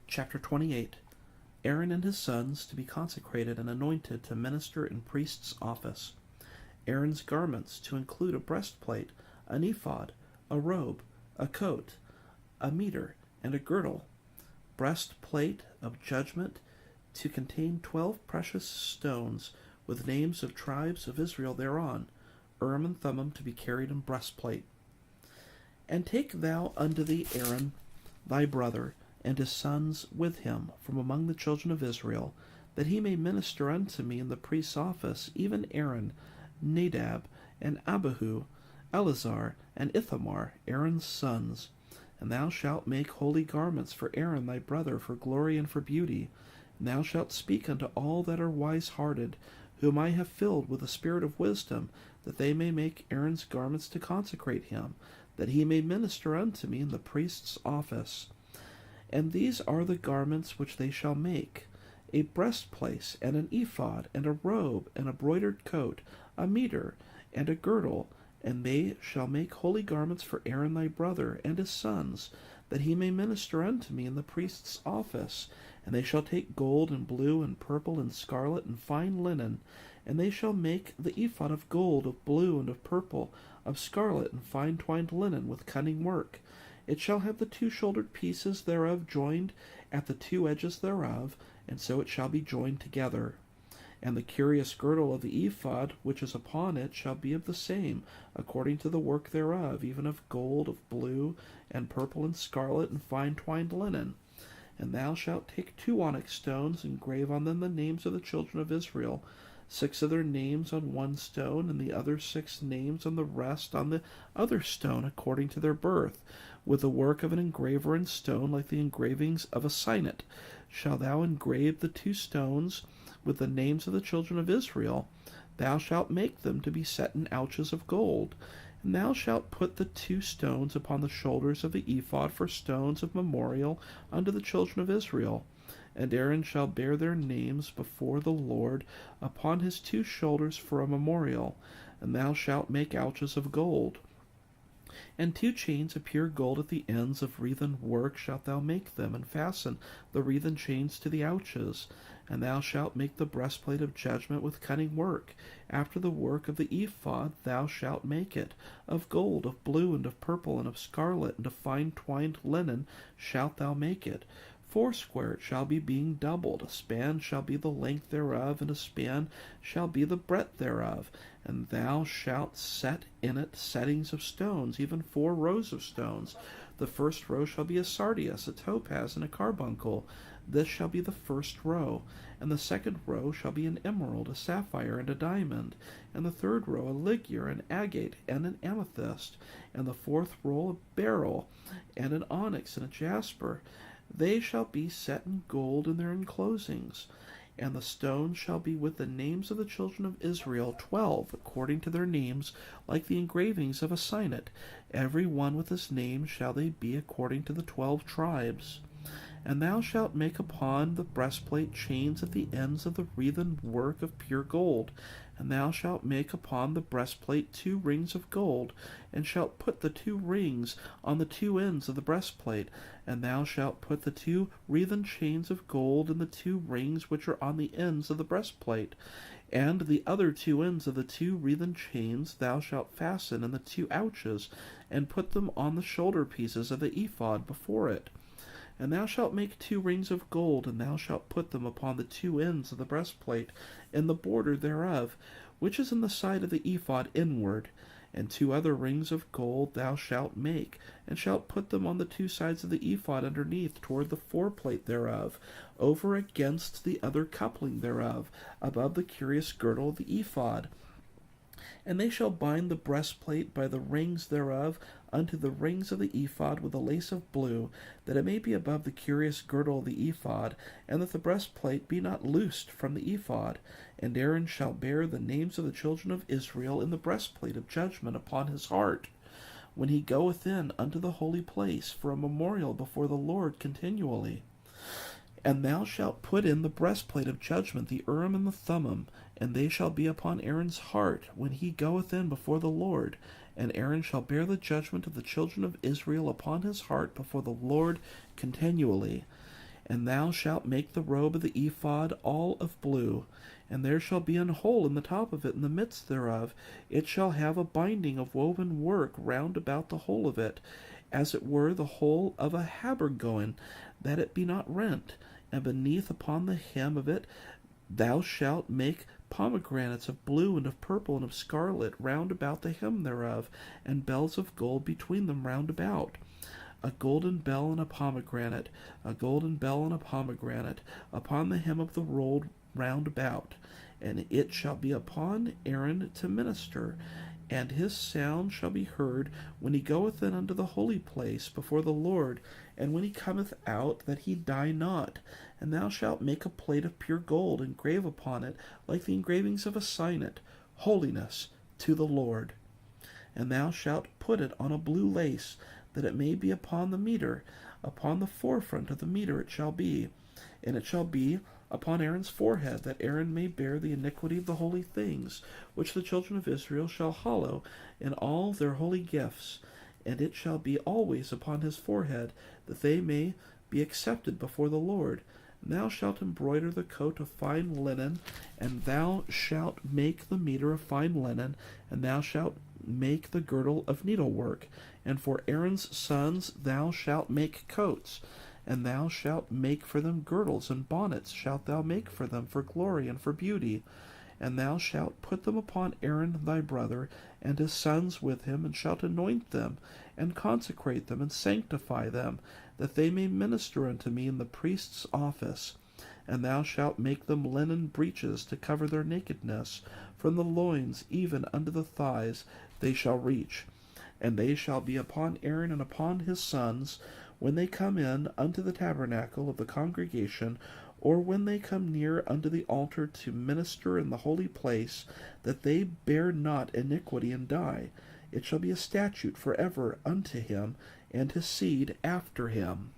Chapter 28. Aaron and his sons to be consecrated and anointed to minister in priest's office. Aaron's garments to include a breastplate, an ephod, a robe, a coat, a mitre, and a girdle. Breastplate of judgment to contain 12 precious stones with names of tribes of Israel thereon, Urim and Thummim to be carried in breastplate. And take thou unto thee Aaron thy brother, and his sons with him from among the children of Israel, that he may minister unto me in the priest's office, even Aaron, Nadab, and Abihu, Eleazar, and Ithamar, Aaron's sons. And thou shalt make holy garments for Aaron thy brother, for glory and for beauty. And thou shalt speak unto all that are wise-hearted, whom I have filled with the spirit of wisdom, that they may make Aaron's garments to consecrate him, that he may minister unto me in the priest's office. And these are the garments which they shall make: a breastplate, and an ephod, and a robe, and a broidered coat, a mitre, and a girdle. And they shall make holy garments for Aaron thy brother, and his sons, that he may minister unto me in the priest's office. And they shall take gold, and blue, and purple, and scarlet, and fine linen. And they shall make the ephod of gold, of blue, and of purple, of scarlet, and fine twined linen, with cunning work. It shall have the 2 shouldered pieces thereof joined at the 2 edges thereof, and so it shall be joined together. And the curious girdle of the ephod which is upon it shall be of the same, according to the work thereof, even of gold, of blue, and purple, and scarlet, and fine twined linen. And thou shalt take 2 onyx stones, and grave on them the names of the children of Israel, 6 of their names on one stone, and the other 6 names on the rest on the other stone, according to their birth, with the work of an engraver in stone, like the engravings of a signet. Shalt thou engrave the 2 stones with the names of the children of Israel. Thou shalt make them to be set in ouches of gold. And thou shalt put the 2 stones upon the shoulders of the ephod for stones of memorial unto the children of Israel. And Aaron shall bear their names before the Lord upon his 2 shoulders for a memorial. And thou shalt make ouches of gold. And 2 chains of pure gold at the ends of wreathen work shalt thou make them, and fasten the wreathen chains to the ouches. And thou shalt make the breastplate of judgment with cunning work. After the work of the ephod thou shalt make it. Of gold, of blue, and of purple, and of scarlet, and of fine twined linen shalt thou make it. 4 it shall be, being doubled. A span shall be the length thereof, and a span shall be the breadth thereof. And thou shalt set in it settings of stones, even 4 rows of stones. The first row shall be a sardius, a topaz, and a carbuncle. This shall be the first row. And the second row shall be an emerald, a sapphire, and a diamond. And the third row a ligure, an agate, and an amethyst. And the 4th row a beryl, and an onyx, and a jasper. They shall be set in gold in their enclosings. And the stones shall be with the names of the children of Israel, 12, according to their names, like the engravings of a signet. Every one with his name shall they be, according to the 12 tribes. And thou shalt make upon the breastplate chains at the ends of the wreathen work of pure gold. And thou shalt make upon the breastplate 2 rings of gold, and shalt put the 2 rings on the 2 ends of the breastplate. And thou shalt put the 2 wreathen chains of gold in the 2 rings which are on the ends of the breastplate. And the other 2 ends of the 2 wreathen chains thou shalt fasten in the 2 ouches, and put them on the shoulder pieces of the ephod before it. And thou shalt make 2 rings of gold, and thou shalt put them upon the 2 ends of the breastplate, in the border thereof, which is in the side of the ephod inward. And 2 other rings of gold thou shalt make, and shalt put them on the 2 sides of the ephod underneath, toward the foreplate thereof, over against the other coupling thereof, above the curious girdle of the ephod. And they shall bind the breastplate by the rings thereof unto the rings of the ephod with a lace of blue, that it may be above the curious girdle of the ephod, and that the breastplate be not loosed from the ephod. And Aaron shall bear the names of the children of Israel in the breastplate of judgment upon his heart, when he goeth in unto the holy place, for a memorial before the Lord continually. And thou shalt put in the breastplate of judgment the Urim and the Thummim, and they shall be upon Aaron's heart when he goeth in before the Lord. And Aaron shall bear the judgment of the children of Israel upon his heart before the Lord continually. And thou shalt make the robe of the ephod all of blue, and there shall be an hole in the top of it in the midst thereof. It shall have a binding of woven work round about the whole of it, as it were the hole of a habergeon, that it be not rent. And beneath upon the hem of it thou shalt make pomegranates of blue and of purple and of scarlet round about the hem thereof, and bells of gold between them round about. A golden bell and a pomegranate, a golden bell and a pomegranate, upon the hem of the robe round about. And it shall be upon Aaron to minister, and his sound shall be heard when he goeth in unto the holy place before the Lord, and when he cometh out, that he die not. And thou shalt make a plate of pure gold, and grave upon it, like the engravings of a signet, holiness to the Lord. And thou shalt put it on a blue lace, that it may be upon the mitre. Upon the forefront of the mitre it shall be, and it shall be upon Aaron's forehead, that Aaron may bear the iniquity of the holy things, which the children of Israel shall hallow in all their holy gifts. And it shall be always upon his forehead, that they may be accepted before the Lord. And thou shalt embroider the coat of fine linen, and thou shalt make the mitre of fine linen, and thou shalt make the girdle of needlework. And for Aaron's sons thou shalt make coats, and thou shalt make for them girdles, and bonnets shalt thou make for them for glory and for beauty. And thou shalt put them upon Aaron thy brother, and his sons with him, and shalt anoint them, and consecrate them, and sanctify them, that they may minister unto me in the priest's office. And thou shalt make them linen breeches to cover their nakedness, from the loins even unto the thighs they shall reach. And they shall be upon Aaron and upon his sons, when they come in unto the tabernacle of the congregation, or when they come near unto the altar to minister in the holy place, that they bear not iniquity and die. It shall be a statute forever unto him and his seed after him.